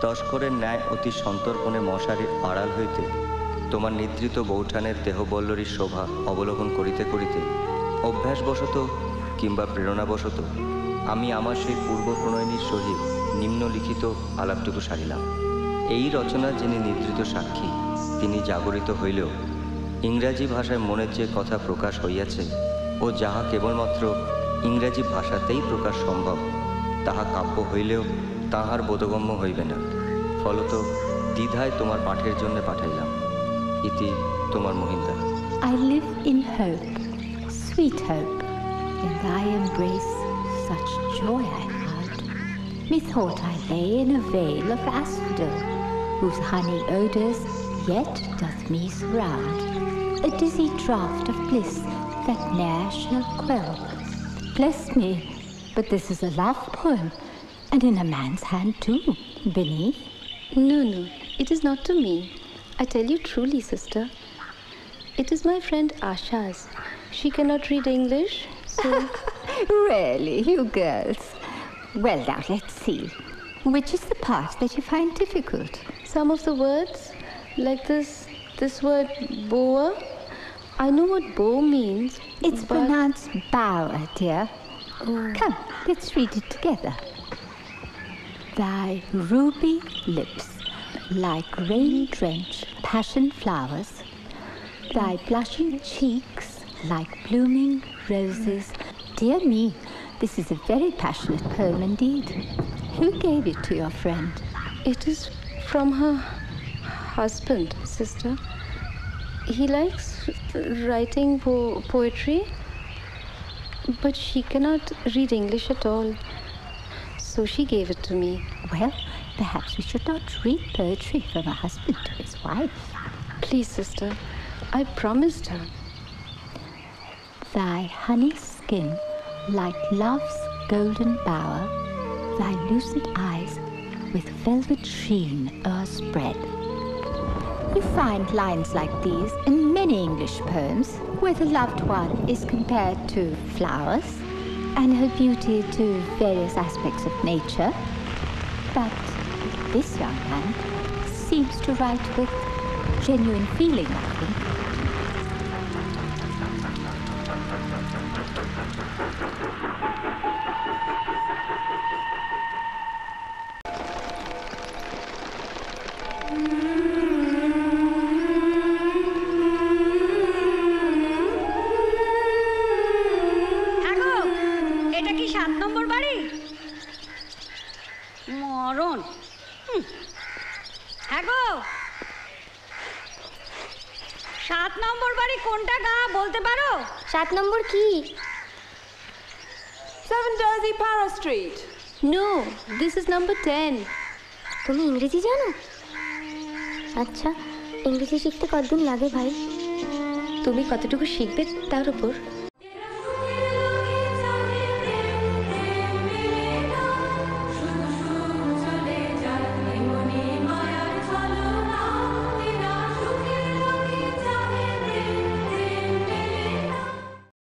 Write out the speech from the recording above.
তস্করের ন্যায় অতি সন্তর্পণে মশারির আড়াল হইতে তোমার নিদ্রিত বৌঠানের দেহবল্লরীর শোভা অবলোকন করিতে করিতে অভ্যাসবশত কিংবা প্রেরণাবশত আমি আমার সেই পূর্ব প্রণয়নীর সহিত নিম্নলিখিত আলাপটুকু সারিলাম। এই রচনার যিনি নিদ্রিত সাক্ষী তিনি জাগরিত হইলেও ইংরাজি ভাষায় মনের যে কথা প্রকাশ হইয়াছে ও যাহা কেবলমাত্র ইংরাজি ভাষাতেই প্রকাশ সম্ভব তাহা কাব্য হইলেও তাহার বোধগম্য হইবে না। ফলত দ্বিধায় তোমার পাঠের জন্য পাঠাইলাম। ইতি তোমার Mahinda. I live in hope, sweet hope. In thy embrace such joy I found. Methought I lay in a vale of asphodel, whose honey odours yet doth me surround. A dizzy draught of bliss that ne'er shall quell. Bless me, but this is a love poem, and in a man's hand too, beneath. No, it is not to me. I tell you truly, sister. It is my friend Asha's. She cannot read English, so... Really, you girls? Well, now, let's see. Which is the part that you find difficult? Some of the words, like this word, boa. I know what bow means. It's pronounced bower, dear. Oh. Come, let's read it together. Thy ruby lips, like rain-drenched passion flowers, thy blushing cheeks, like blooming roses. Dear me, this is a very passionate poem indeed. Who gave it to your friend? It is from her husband, sister. He likes writing poetry, but she cannot read English at all. So she gave it to me. Well, perhaps we should not read poetry from a husband to his wife. Please, sister, I promised her. Thy honey skin, like love's golden bower, thy lucent eyes with velvet sheen o'erspread. You find lines like these in many English poems, where the loved one is compared to flowers and her beauty to various aspects of nature. But this young man seems to write with genuine feeling, I think. মরণ। হ্যাঁ গো, 7 নম্বর বাড়ি কোনটা গা বলতে পারো? 7 নম্বর কি? 7 Jersey Para Street. No, this is number 10. তুমি ইংরেজি জানো? আচ্ছা, ইংরেজি শিখতে কতদিন লাগে ভাই? তুমি কতটুকু শিখবে তার উপর।